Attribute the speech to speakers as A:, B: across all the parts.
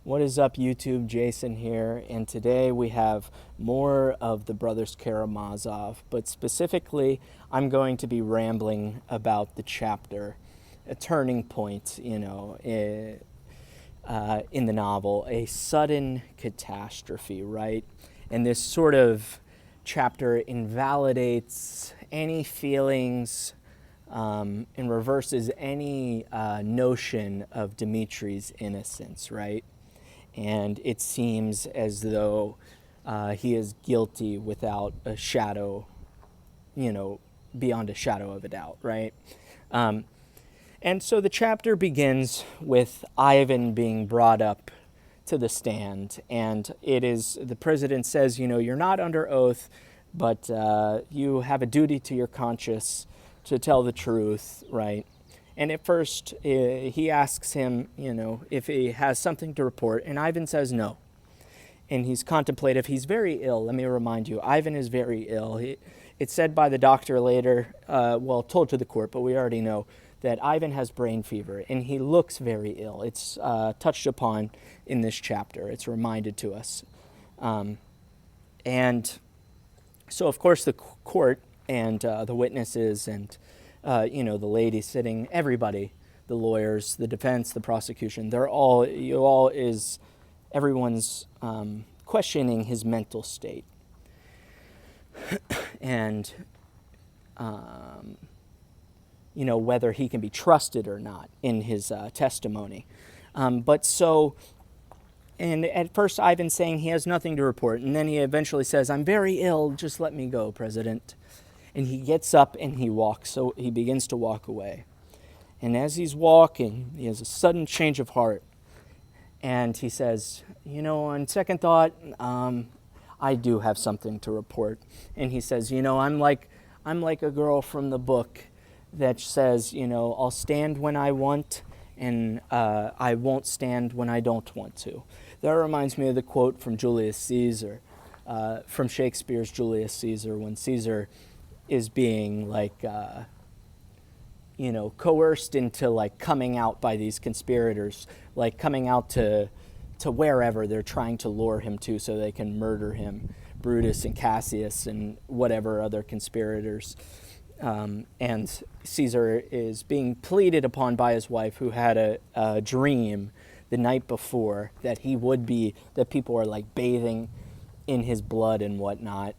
A: What is up, YouTube? Jason here, and today we have more of the Brothers Karamazov, but specifically I'm going to be rambling about the chapter, a turning point, in the novel, a sudden catastrophe, right? And this sort of chapter invalidates any feelings and reverses any notion of Dimitri's innocence, right? And it seems as though he is guilty without a shadow, beyond a shadow of a doubt, right? And so the chapter begins with Ivan being brought up to the stand, and the president says, you're not under oath, but you have a duty to your conscience to tell the truth, right? And at first, he asks him, if he has something to report, and Ivan says no. And he's contemplative. He's very ill. Let me remind you, Ivan is very ill. It's said by the doctor later, told to the court, but we already know that Ivan has brain fever, and he looks very ill. It's touched upon in this chapter. It's reminded to us. And so, of course, the court and the witnesses and the lady sitting, everybody, the lawyers, the defense, the prosecution, everyone's questioning his mental state. And, whether he can be trusted or not in his testimony. And at first Ivan's saying he has nothing to report, and then he eventually says, I'm very ill, just let me go, President. And he gets up and he walks, so he begins to walk away. And as he's walking, he has a sudden change of heart. And he says, on second thought, I do have something to report. And he says, I'm like a girl from the book that says, I'll stand when I want, and I won't stand when I don't want to. That reminds me of the quote from Julius Caesar, from Shakespeare's Julius Caesar, when Caesar is being coerced into coming out by these conspirators, coming out to wherever they're trying to lure him to so they can murder him, Brutus and Cassius and whatever other conspirators. And Caesar is being pleaded upon by his wife, who had a dream the night before that that people are bathing in his blood and whatnot.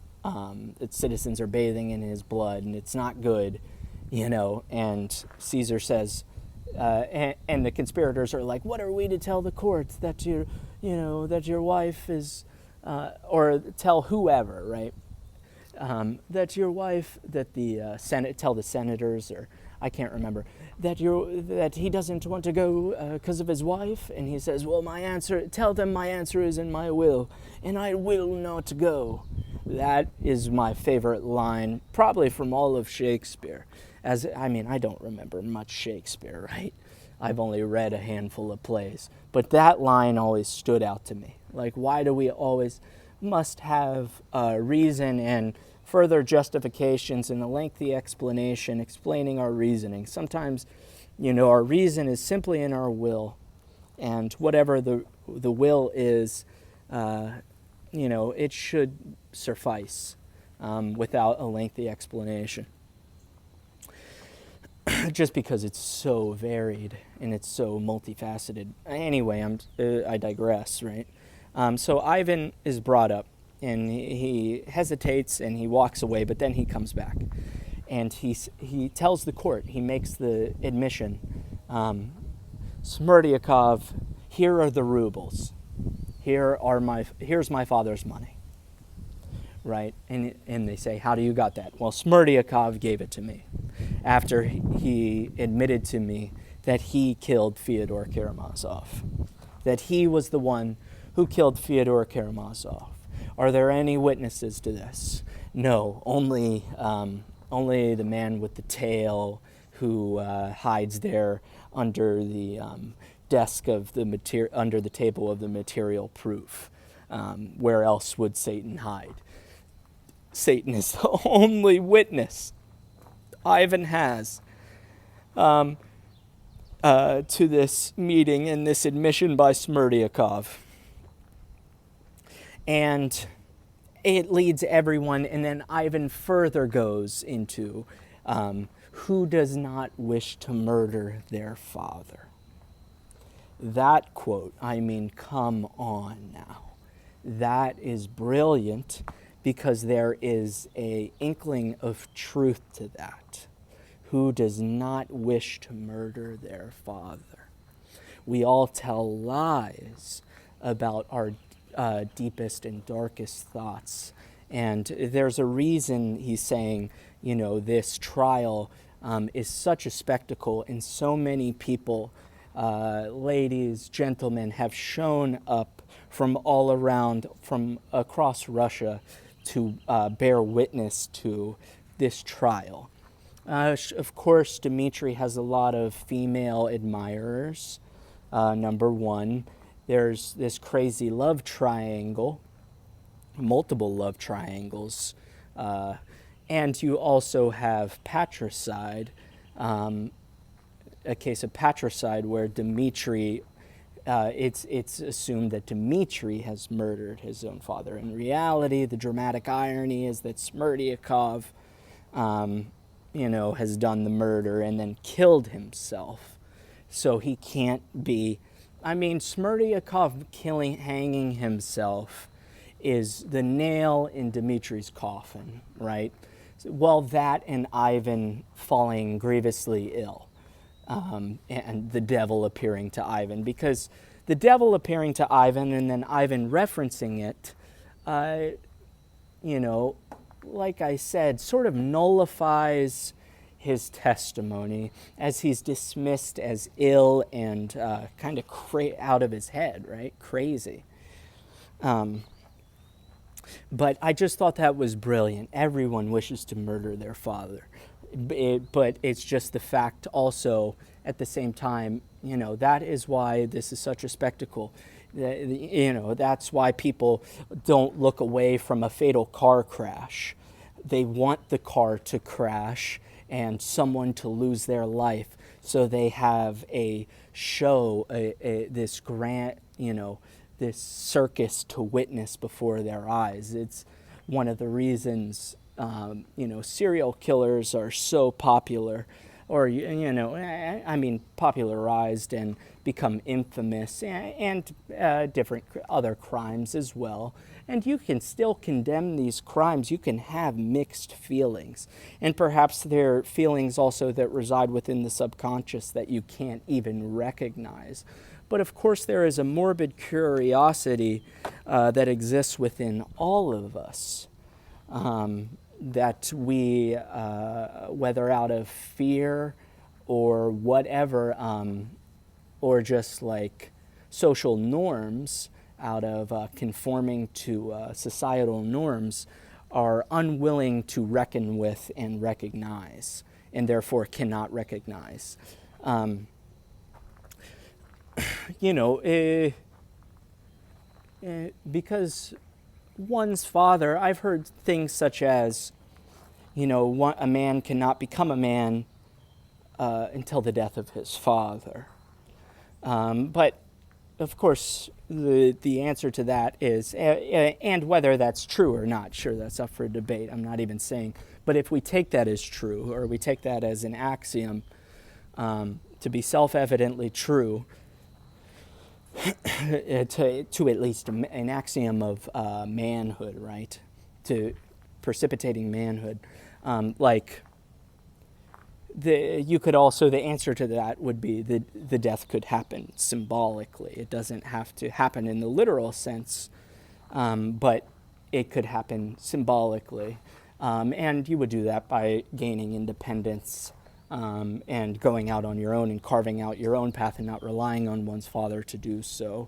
A: That citizens are bathing in his blood, and it's not good, and Caesar says, and the conspirators are like, what are we to tell the court that that your wife is, or tell whoever, right? That your wife, that the Senate, tell the senators, or I can't remember, that he doesn't want to go because of his wife, and he says, well, tell them my answer is in my will, and I will not go. That is my favorite line, probably from all of Shakespeare. I don't remember much Shakespeare, right? I've only read a handful of plays, but that line always stood out to me. Why do we always must have reason and further justifications and a lengthy explanation explaining our reasoning? Sometimes, our reason is simply in our will, and whatever the will is, it should suffice without a lengthy explanation. Just because it's so varied and it's so multifaceted. Anyway, I digress, right? So Ivan is brought up, and he hesitates and he walks away, but then he comes back, and he tells the court, he makes the admission, Smerdyakov, here are the rubles. Here's my father's money, right? And they say, how do you got that? Well, Smerdyakov gave it to me after he admitted to me that he killed Fyodor Karamazov, that he was the one who killed Fyodor Karamazov. Are there any witnesses to this? No, only the man with the tail who hides there under the desk of under the table of the material proof. Where else would Satan hide? Satan is the only witness Ivan has. to this meeting and this admission by Smerdyakov. And it leads everyone, and then Ivan further goes into who does not wish to murder their father. That quote, I mean, come on now. That is brilliant because there is an inkling of truth to that. Who does not wish to murder their father? We all tell lies about our deepest and darkest thoughts. And there's a reason he's saying, this trial is such a spectacle, and so many people, ladies, gentlemen, have shown up from all around, from across Russia, to bear witness to this trial. Of course, Dimitri has a lot of female admirers. Number one, there's this crazy love triangle, multiple love triangles, and you also have patricide, a case of patricide where Dimitri, it's assumed that Dimitri has murdered his own father. In reality, the dramatic irony is that Smerdyakov, has done the murder and then killed himself. So he can't be, Smerdyakov hanging himself is the nail in Dimitri's coffin, right? Well, that and Ivan falling grievously ill, and the devil appearing to Ivan, because the devil appearing to Ivan and then Ivan referencing it, like I said, sort of nullifies his testimony as he's dismissed as ill and kind of out of his head, right? Crazy. But I just thought that was brilliant. Everyone wishes to murder their father. But it's just the fact also, at the same time, that is why this is such a spectacle. That's why people don't look away from a fatal car crash. They want the car to crash and someone to lose their life, so they have a show, this grand, this circus to witness before their eyes. It's one of the reasons, serial killers are so popular, or, popularized and become infamous, and different other crimes as well. And you can still condemn these crimes. You can have mixed feelings. And perhaps there are feelings also that reside within the subconscious that you can't even recognize. But of course, there is a morbid curiosity that exists within all of us, that we, whether out of fear or whatever, or just like social norms, out of conforming to societal norms, are unwilling to reckon with and recognize, and therefore cannot recognize. Because one's father, I've heard things such as, a man cannot become a man until the death of his father. But of course, the answer to that is, and whether that's true or not, sure, that's up for debate. I'm not even saying. But if we take that as true, or we take that as an axiom to be self-evidently true, to at least an axiom of manhood, right? To precipitating manhood. You could also, the answer to that would be the death could happen symbolically. It doesn't have to happen in the literal sense, but it could happen symbolically. And you would do that by gaining independence, and going out on your own and carving out your own path and not relying on one's father to do so.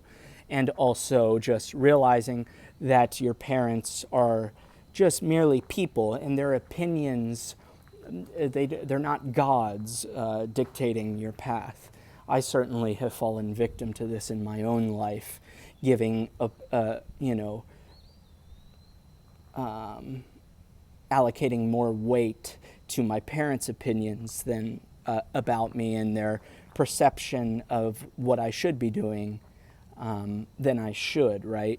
A: And also just realizing that your parents are just merely people, and their opinions, they're not gods dictating your path. I certainly have fallen victim to this in my own life, giving allocating more weight to my parents' opinions than about me and their perception of what I should be doing than I should, right?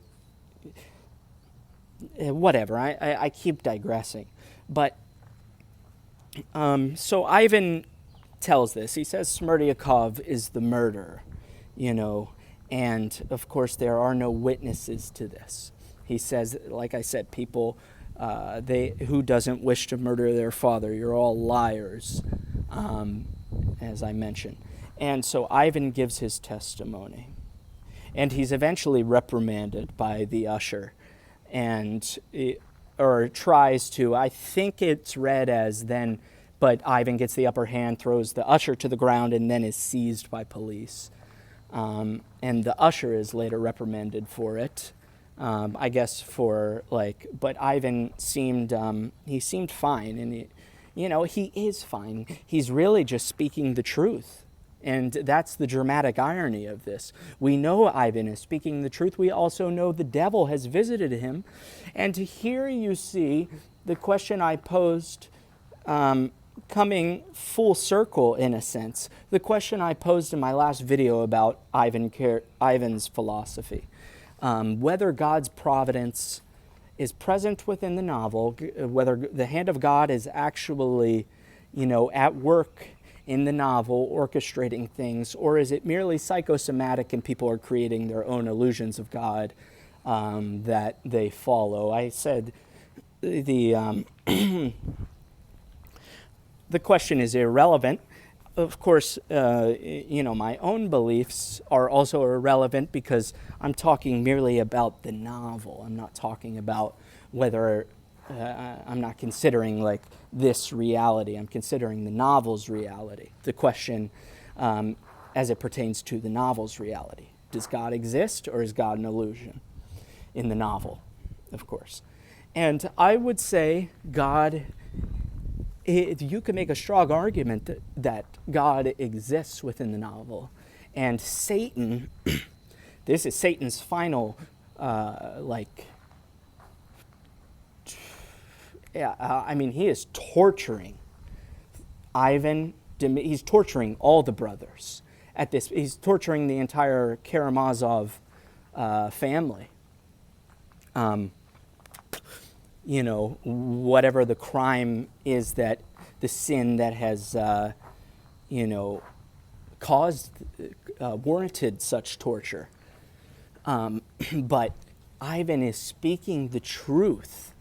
A: Whatever, I keep digressing. But, so Ivan tells this. He says Smerdyakov is the murderer, and of course there are no witnesses to this. He says, like I said, people, who doesn't wish to murder their father, you're all liars, as I mentioned. And so Ivan gives his testimony. And he's eventually reprimanded by the usher, or tries to. I think it's read as then, but Ivan gets the upper hand, throws the usher to the ground, and then is seized by police. And the usher is later reprimanded for it. I guess but Ivan seemed fine, and he is fine. He's really just speaking the truth. And that's the dramatic irony of this. We know Ivan is speaking the truth. We also know the devil has visited him. And here you see the question I posed coming full circle, in a sense. The question I posed in my last video about Ivan's philosophy. Whether God's providence is present within the novel, whether the hand of God is actually, at work in the novel, orchestrating things, or is it merely psychosomatic and people are creating their own illusions of God that they follow? I said the question is irrelevant. Of course, my own beliefs are also irrelevant because I'm talking merely about the novel. I'm not talking about whether I'm not considering this reality. I'm considering the novel's reality. The question as it pertains to the novel's reality. Does God exist, or is God an illusion in the novel, of course? And I would say God, you can make a strong argument that God exists within the novel. And Satan, this is Satan's final, he is torturing Ivan. He's torturing all the brothers at this. He's torturing the entire Karamazov family. Whatever the crime is, that the sin that has, warranted such torture. But Ivan is speaking the truth.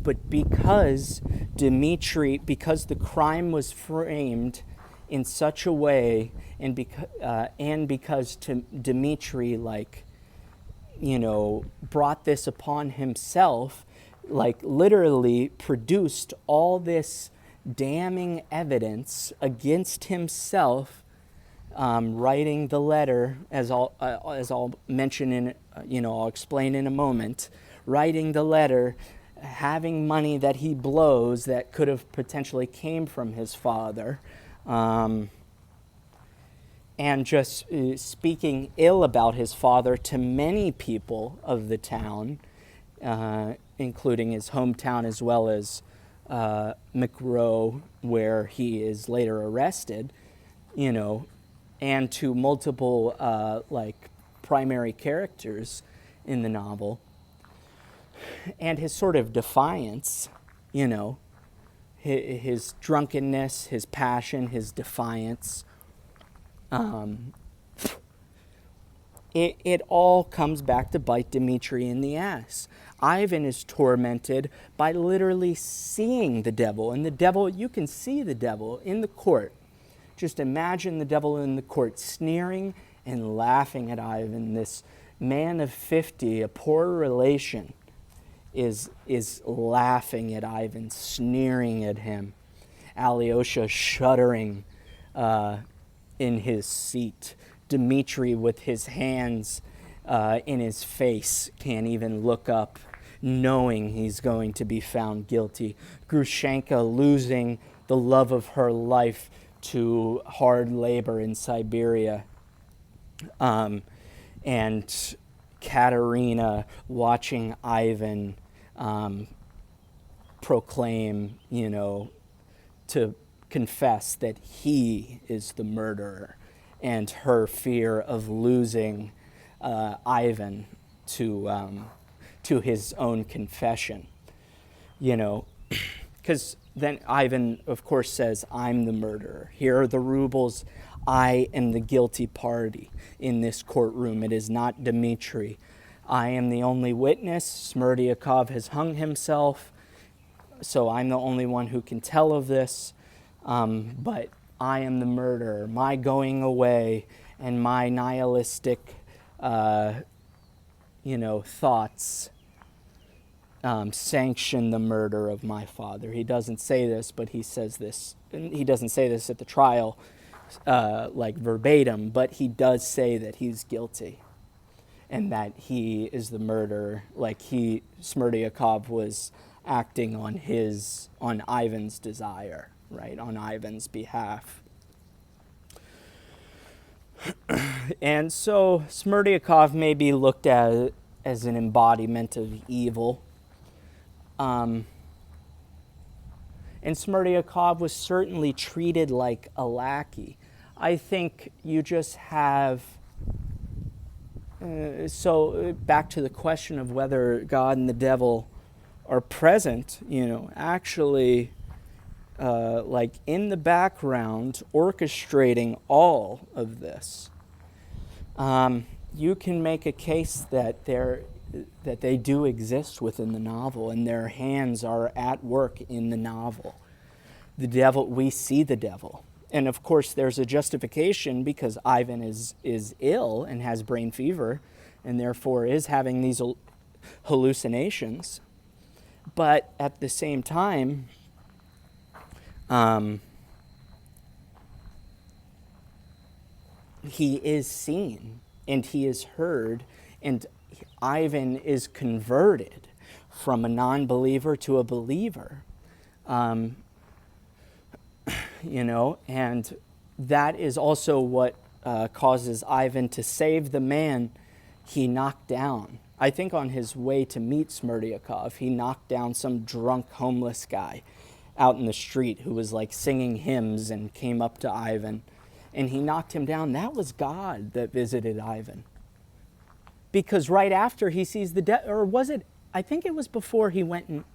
A: But because the crime was framed in such a way, and because Dimitri, brought this upon himself, literally produced all this damning evidence against himself, writing the letter, as I'll mention I'll explain in a moment, writing the letter, having money that he blows that could have potentially came from his father, and just speaking ill about his father to many people of the town, including his hometown as well as McRow, where he is later arrested, and to multiple primary characters in the novel. And his sort of defiance, his drunkenness, his passion, his defiance, it all comes back to bite Dimitri in the ass. Ivan is tormented by literally seeing the devil. And the devil, you can see the devil in the court. Just imagine the devil in the court sneering and laughing at Ivan. This man of 50, a poor relation, is laughing at Ivan, sneering at him. Alyosha shuddering in his seat. Dimitri, with his hands in his face, can't even look up, knowing he's going to be found guilty. Grushenka losing the love of her life to hard labor in Siberia. And Katerina watching Ivan proclaim, to confess that he is the murderer and her fear of losing Ivan to his own confession, because then Ivan, of course, says, "I'm the murderer. Here are the rubles. I am the guilty party in this courtroom. It is not Dimitri. I am the only witness. Smerdyakov has hung himself, so I'm the only one who can tell of this. But I am the murderer. My going away and my nihilistic, thoughts sanction the murder of my father." He doesn't say this, but he says this. He doesn't say this at the trial, like verbatim, but he does say that he's guilty and that he is the murderer. Like Smerdyakov was acting on Ivan's desire, right, on Ivan's behalf. And so Smerdyakov may be looked at as an embodiment of evil. And Smerdyakov was certainly treated like a lackey. I think you just have... so back to the question of whether God and the devil are present, actually... like in the background, orchestrating all of this. You can make a case that they do exist within the novel, and their hands are at work in the novel. The devil, we see the devil. And of course, there's a justification because Ivan is ill and has brain fever, and therefore is having these hallucinations. But at the same time, he is seen and he is heard, and Ivan is converted from a non-believer to a believer, and that is also what causes Ivan to save the man he knocked down. I think on his way to meet Smerdyakov, he knocked down some drunk homeless guy out in the street who was like singing hymns and came up to Ivan, and he knocked him down. That was God that visited Ivan. Because right after he sees or was it, I think it was before he went and,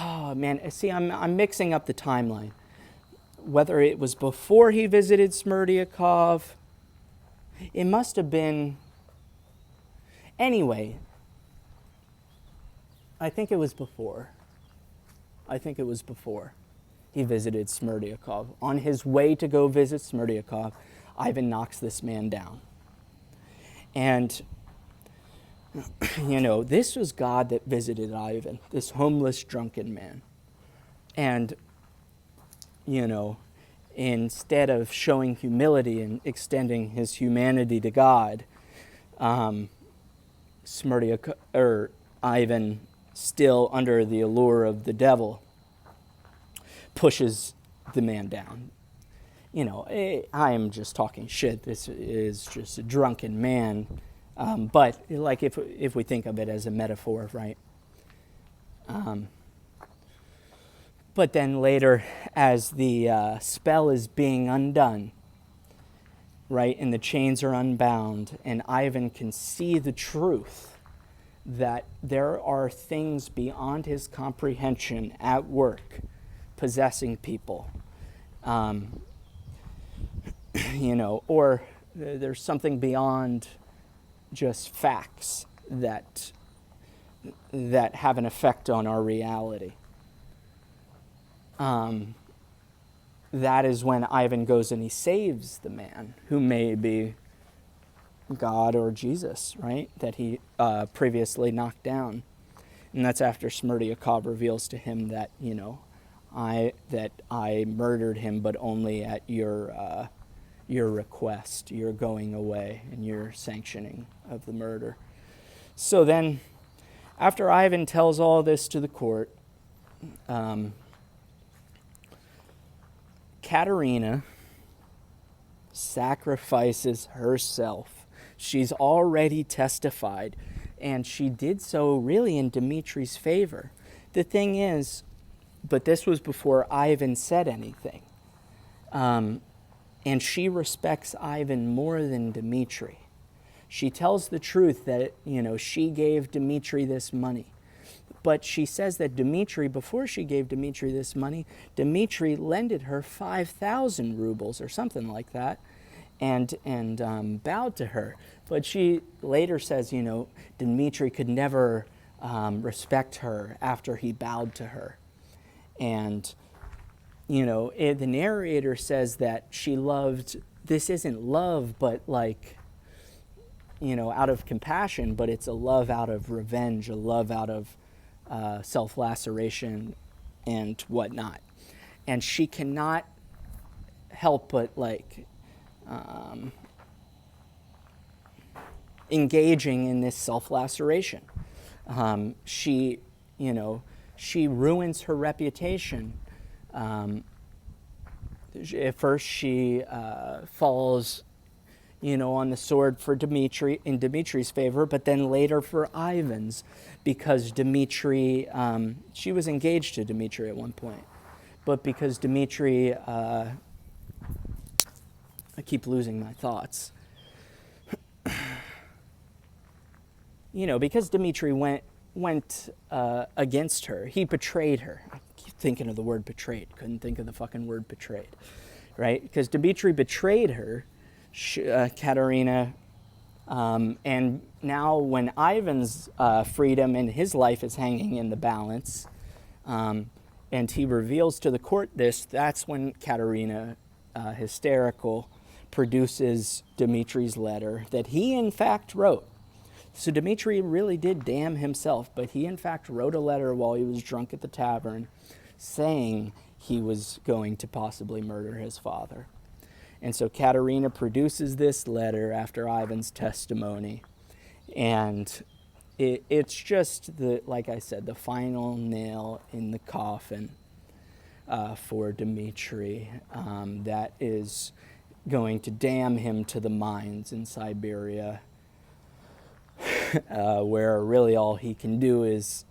A: oh man, see, I'm mixing up the timeline. Whether it was before he visited Smerdyakov, it must have been, anyway, I think it was before he visited Smerdyakov. On his way to go visit Smerdyakov, Ivan knocks this man down. And, this was God that visited Ivan, this homeless, drunken man. And, instead of showing humility and extending his humanity to God, Ivan, still under the allure of the devil, pushes the man down. I am just talking shit. This is just a drunken man. But like if we think of it as a metaphor, right? But then later, as the spell is being undone, right, and the chains are unbound, and Ivan can see the truth that there are things beyond his comprehension at work, possessing people, or there's something beyond just facts that have an effect on our reality. That is when Ivan goes and he saves the man, who may be God or Jesus, right, that he previously knocked down. And that's after Smerdyakov reveals to him that, I murdered him, but only at your request, your going away, and your sanctioning of the murder. So then, after Ivan tells all this to the court, Katerina sacrifices herself. She's already testified, and she did so really in Dimitri's favor. The thing is, but this was before Ivan said anything. And she respects Ivan more than Dimitri. She tells the truth that, she gave Dimitri this money. But she says that Dimitri, before she gave Dimitri this money, Dimitri lended her 5,000 rubles or something like that, and bowed to her. But she later says, Dimitri could never respect her after he bowed to her. And, the narrator says that she loved, this isn't love, but out of compassion, but it's a love out of revenge, a love out of self-laceration and whatnot. And she cannot help but engaging in this self-laceration. She ruins her reputation. At first she falls on the sword for Dimitri, in Dimitri's favor, but then later for Ivan's, because Dimitri, she was engaged to Dimitri at one point, but because Dimitri, I keep losing my thoughts, because Dimitri went against her, he betrayed her. I keep thinking of the word betrayed, couldn't think of the fucking word betrayed, right? Because Dimitri betrayed her, Katerina, and now when Ivan's freedom and his life is hanging in the balance, and he reveals to the court that's when Katerina, hysterical, produces Dimitri's letter that he in fact wrote. So Dimitri really did damn himself, but he in fact wrote a letter while he was drunk at the tavern saying he was going to possibly murder his father. And so Katerina produces this letter after Ivan's testimony. And it's just, like I said, the final nail in the coffin for Dimitri that is going to damn him to the mines in Siberia, where really all he can do is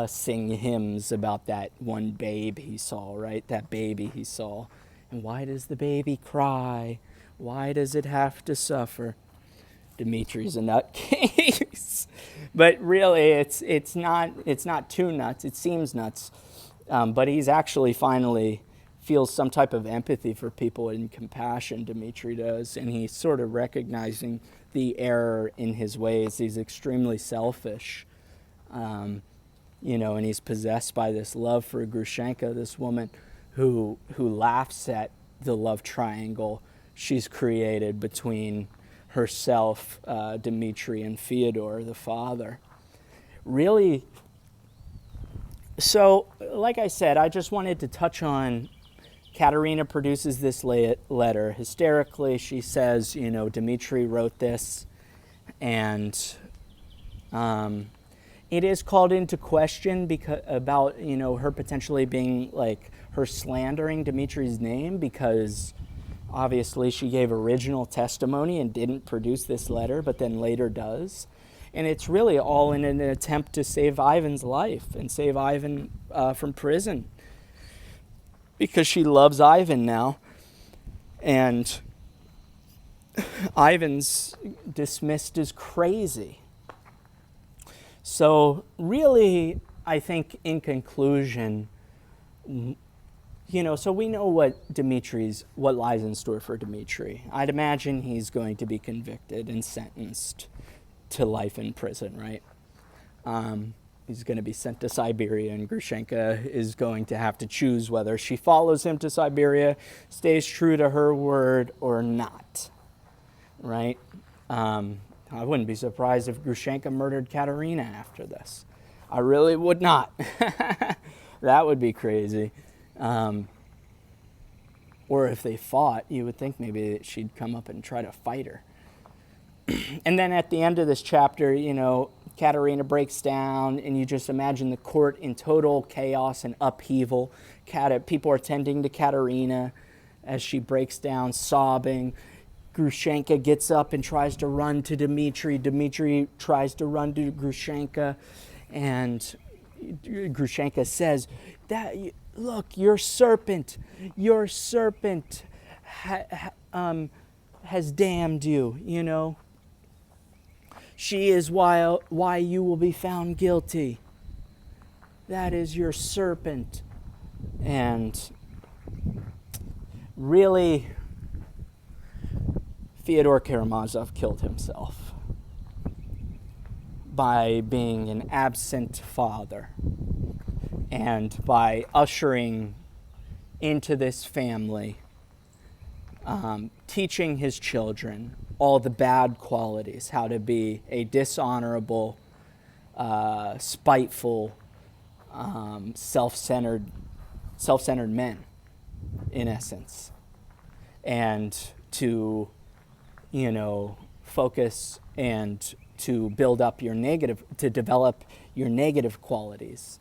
A: sing hymns about that one babe he saw, right? That baby he saw. And why does the baby cry? Why does it have to suffer? Dimitri's a nutcase. But really, it's not too nuts. It seems nuts. But he's actually finally feels some type of empathy for people and compassion, Dimitri does. And he's sort of recognizing the error in his ways. He's extremely selfish. And he's possessed by this love for Grushenka, this woman who laughs at the love triangle she's created between herself, Dimitri, and Fyodor, the father. Really, so like I said, I just wanted to touch on Katerina produces this letter. Hysterically, she says, Dimitri wrote this, and it is called into question about her potentially being her slandering Dimitri's name, because obviously she gave original testimony and didn't produce this letter, but then later does. And it's really all in an attempt to save Ivan's life and save Ivan from prison, because she loves Ivan now. And Ivan's dismissed as crazy. So really, I think in conclusion, so we know what lies in store for Dimitri. I'd imagine he's going to be convicted and sentenced to life in prison, right? He's going to be sent to Siberia, and Grushenka is going to have to choose whether she follows him to Siberia, stays true to her word, or not, right? I wouldn't be surprised if Grushenka murdered Katerina after this. I really would not. That would be crazy. Or if they fought, you would think maybe she'd come up and try to fight her. And then at the end of this chapter, Katerina breaks down, and you just imagine the court in total chaos and upheaval. People are tending to Katerina as she breaks down, sobbing. Grushenka gets up and tries to run to Dimitri. Dimitri tries to run to Grushenka, and Grushenka says, "Look, your serpent has damned you, you know. She is why you will be found guilty. That is your serpent. And really, Fyodor Karamazov killed himself by being an absent father and by ushering into this family, teaching his children all the bad qualities, how to be a dishonorable, spiteful, self-centered men, in essence, and to, focus and to build up to develop your negative qualities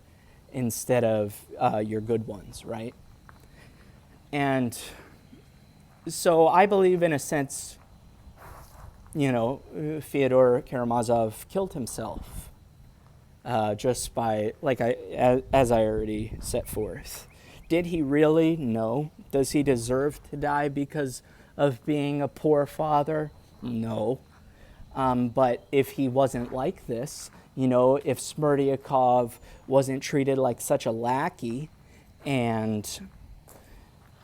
A: instead of your good ones, right? And so I believe, in a sense, Fyodor Karamazov killed himself just by, as I already set forth. Did he really? No. Does he deserve to die because of being a poor father? No. But if he wasn't like this, if Smerdyakov wasn't treated like such a lackey, and,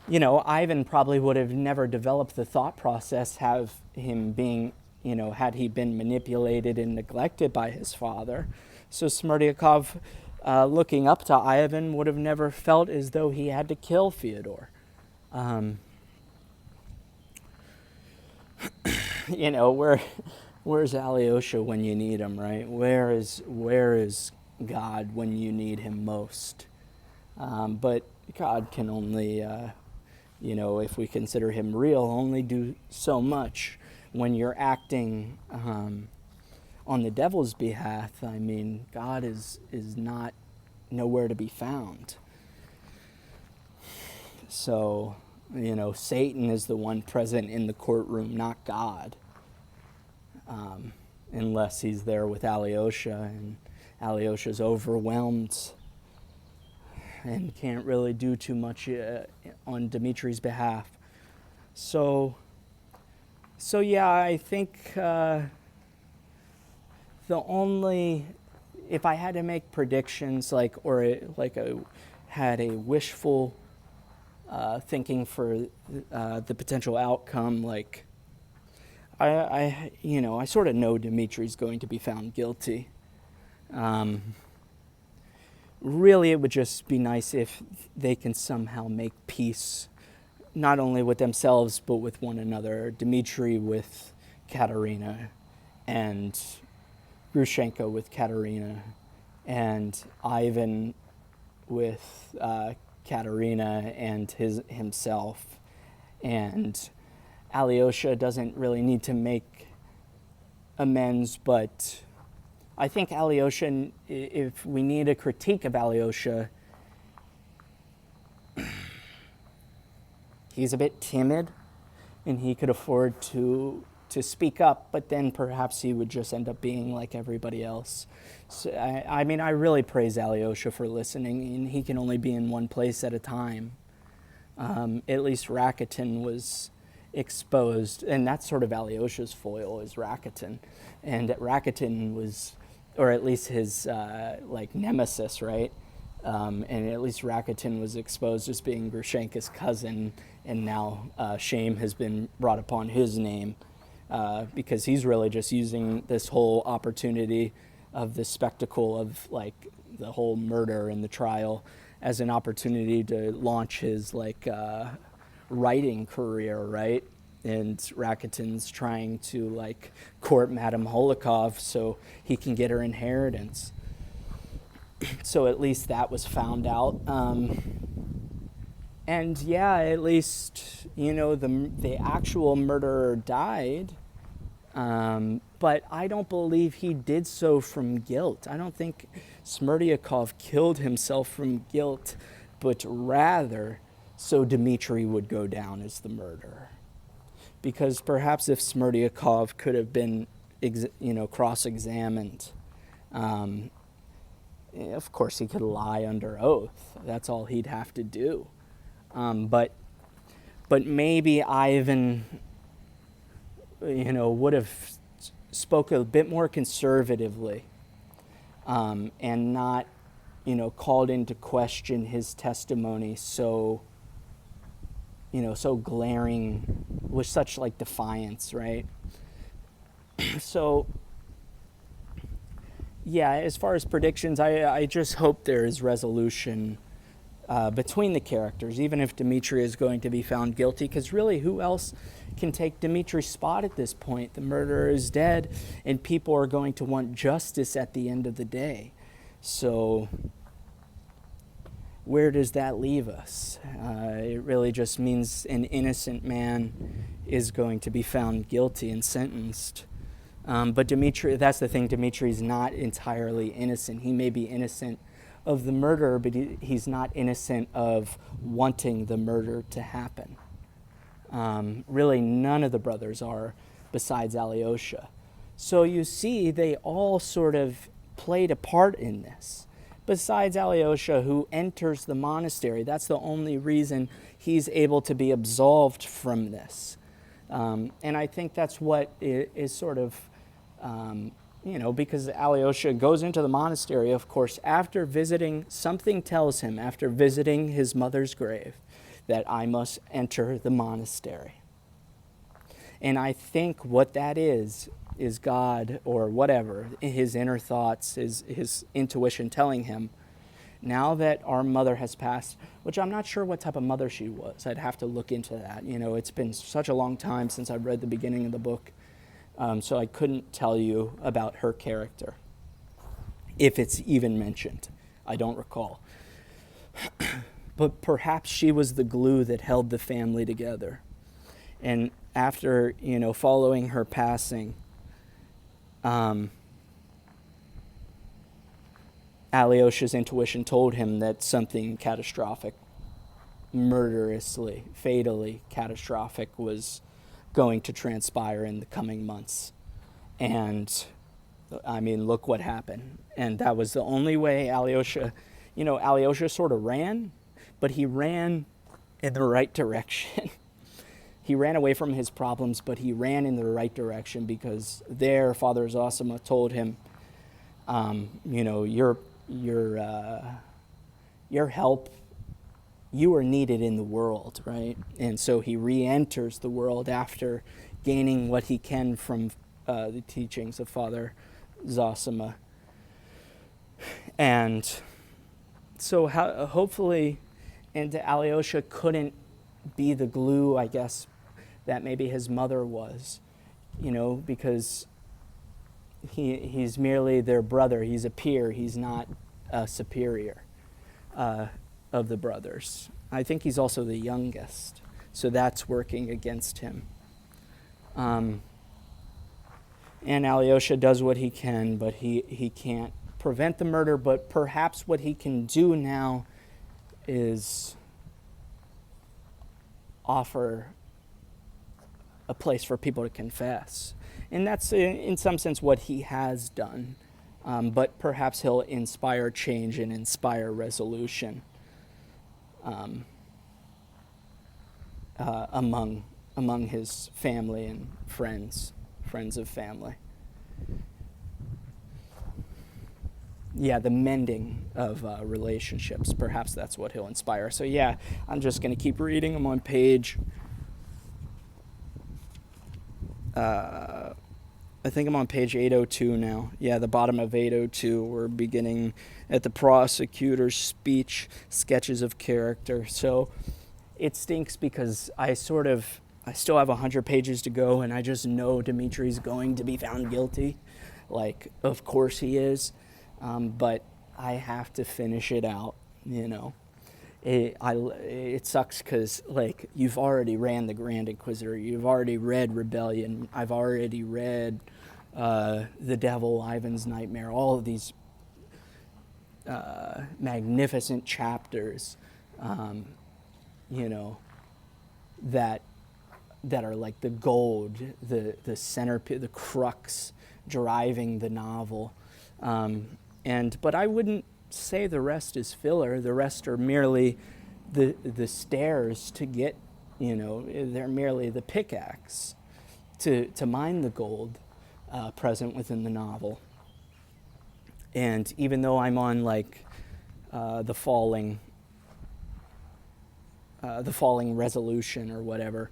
A: Ivan probably would have never developed the thought process, have him being, had he been manipulated and neglected by his father. So Smerdyakov, looking up to Ivan, would have never felt as though he had to kill Fyodor. Where's Alyosha when you need him, right? Where is God when you need him most? But God can only, if we consider him real, only do so much. When you're acting on the devil's behalf, God is not nowhere to be found. So, Satan is the one present in the courtroom, not God. Unless he's there with Alyosha, and Alyosha's overwhelmed and can't really do too much on Dimitri's behalf. So yeah, I think if I had to make predictions, had a wishful thinking for the potential outcome, I sort of know Dimitri's going to be found guilty. Really, it would just be nice if they can somehow make peace, not only with themselves, but with one another. Dimitri with Katerina, and Grushenko with Katerina, and Ivan with Katerina and himself, and Alyosha doesn't really need to make amends, but I think Alyosha, if we need a critique of Alyosha, he's a bit timid, and he could afford to speak up, but then perhaps he would just end up being like everybody else. So, I really praise Alyosha for listening, and he can only be in one place at a time. At least Rakitin was exposed, and that's sort of Alyosha's foil, is Rakitin. And Rakitin was, or at least his nemesis, right? And at least Rakitin was exposed as being Grushenka's cousin, and now shame has been brought upon his name because he's really just using this whole opportunity of the spectacle of the whole murder and the trial as an opportunity to launch his writing career, right? And Rakitin's trying to court Madame Holikov so he can get her inheritance. So at least that was found out. And yeah, at least, the actual murderer died. But I don't believe he did so from guilt. I don't think Smerdyakov killed himself from guilt, but rather so Dimitri would go down as the murderer. Because perhaps if Smerdyakov could have been, cross-examined, of course he could lie under oath. That's all he'd have to do. But but maybe Ivan, would have spoke a bit more conservatively, and not, called into question his testimony so glaring, with such like defiance, right? So, yeah, as far as predictions, I just hope there is resolution between the characters, even if Dimitri is going to be found guilty, because really, who else can take Dimitri's spot at this point? The murderer is dead, and people are going to want justice at the end of the day. So, where does that leave us? It really just means an innocent man is going to be found guilty and sentenced. But Dimitri, that's the thing, Dimitri's not entirely innocent. He may be innocent of the murder, but he's not innocent of wanting the murder to happen. Really, none of the brothers are, besides Alyosha. So you see, they all sort of played a part in this. Besides Alyosha, who enters the monastery, that's the only reason he's able to be absolved from this. And I think that's what is sort of, because Alyosha goes into the monastery, of course, after visiting, something tells him, after visiting his mother's grave, that I must enter the monastery. And I think what that is God, or whatever, his inner thoughts, his intuition telling him, now that our mother has passed, which I'm not sure what type of mother she was. I'd have to look into that. It's been such a long time since I've read the beginning of the book, so I couldn't tell you about her character, if it's even mentioned. I don't recall. But perhaps she was the glue that held the family together. And after, following her passing, Alyosha's intuition told him that something catastrophic, murderously, fatally catastrophic, was going to transpire in the coming months. And, look what happened. And that was the only way Alyosha sort of ran, but he ran in the right direction. He ran away from his problems, but he ran in the right direction, because there Father Zosima told him, your help, you are needed in the world, right? And so he re-enters the world after gaining what he can from the teachings of Father Zosima. And so hopefully, and Alyosha couldn't be the glue, I guess, that maybe his mother was, because he's merely their brother. He's a peer. He's not a superior of the brothers. I think he's also the youngest, so that's working against him. And Alyosha does what he can, but he can't prevent the murder. But perhaps what he can do now is offer a place for people to confess. And that's, in some sense, what he has done. But perhaps he'll inspire change and inspire resolution among his family and friends of family. Yeah, the mending of relationships. Perhaps that's what he'll inspire. So yeah, I'm just going to keep reading. I'm on page... I think I'm on page 802 now. Yeah, the bottom of 802. We're beginning at the prosecutor's speech, sketches of character. So it stinks because I still have 100 pages to go, and I just know Dimitri's going to be found guilty. Like, of course he is. But I have to finish it out, It sucks because, like, you've already ran the Grand Inquisitor. You've already read Rebellion. I've already read The Devil, Ivan's Nightmare, all of these magnificent chapters, that are like the gold, the centerpiece, the crux driving the novel. But I wouldn't say the rest is filler. The rest are merely the stairs to get they're merely the pickaxe to mine the gold present within the novel. And even though I'm on like the falling resolution or whatever,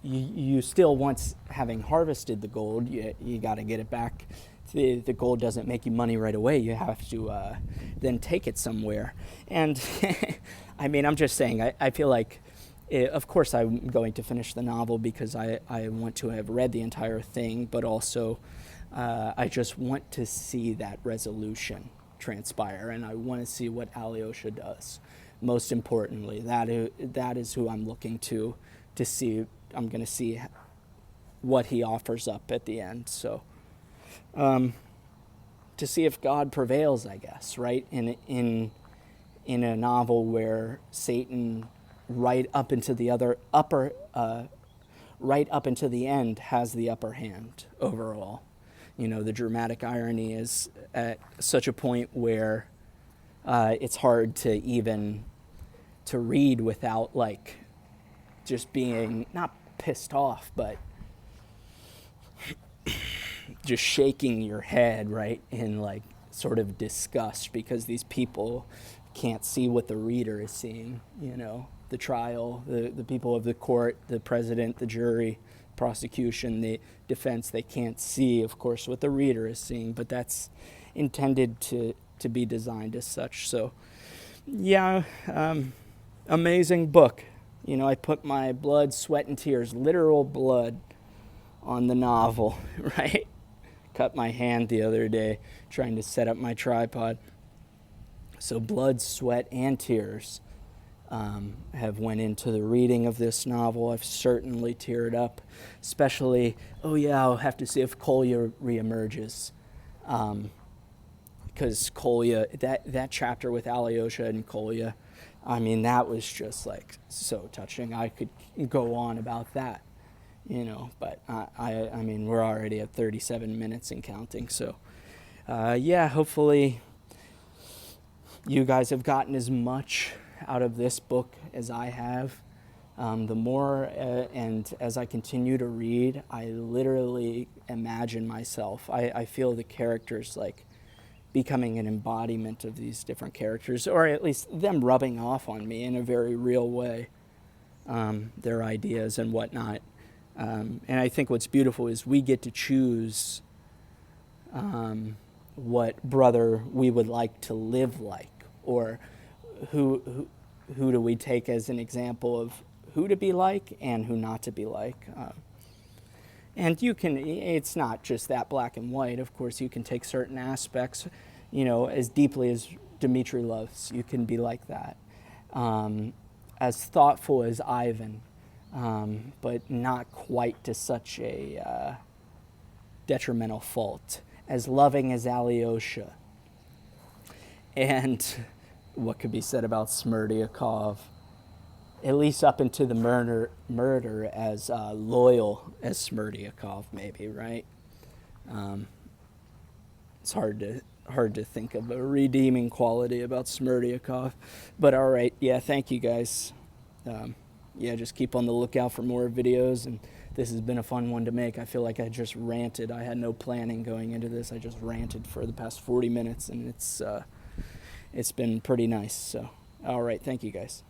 A: you still, once having harvested the gold, you got to get it back. The gold doesn't make you money right away. You have to then take it somewhere. And I mean, I'm just saying, I feel like, of course I'm going to finish the novel because I want to have read the entire thing, but also I just want to see that resolution transpire, and I want to see what Alyosha does. Most importantly, that is who I'm looking to see. I'm going to see what he offers up at the end. So, to see if God prevails, I guess, right? In a novel where Satan, right up into the end, has the upper hand overall. The dramatic irony is at such a point where it's hard to read without like just being not pissed off, but just shaking your head, right, in like sort of disgust, because these people can't see what the reader is seeing. The trial, the people of the court, the president, the jury, prosecution, the defense, they can't see, of course, what the reader is seeing, but that's intended to be designed as such. So yeah, amazing book. I put my blood, sweat, and tears, literal blood, on the novel, right? Cut my hand the other day trying to set up my tripod. So blood, sweat, and tears have went into the reading of this novel. I've certainly teared up, especially, I'll have to see if Kolya reemerges. Because Kolya, that chapter with Alyosha and Kolya, I mean, that was just like so touching. I could go on about that, but I mean, we're already at 37 minutes and counting. So, hopefully you guys have gotten as much out of this book as I have. The more, and as I continue to read, I literally imagine myself. I feel the characters like becoming an embodiment of these different characters, or at least them rubbing off on me in a very real way, their ideas and whatnot. And I think what's beautiful is we get to choose what brother we would like to live like, or who do we take as an example of who to be like and who not to be like. And it's not just that black and white. Of course, you can take certain aspects, as deeply as Dimitri loves. You can be like that. As thoughtful as Ivan, but not quite to such a detrimental fault. As loving as Alyosha. And what could be said about Smerdyakov, at least up into the murder as loyal as Smerdyakov, maybe, right? It's hard to think of a redeeming quality about Smerdyakov. But all right, thank you guys. Just keep on the lookout for more videos, and this has been a fun one to make. I feel like I just ranted. I had no planning going into this. I just ranted for the past 40 minutes, and it's been pretty nice. So, all right, thank you guys.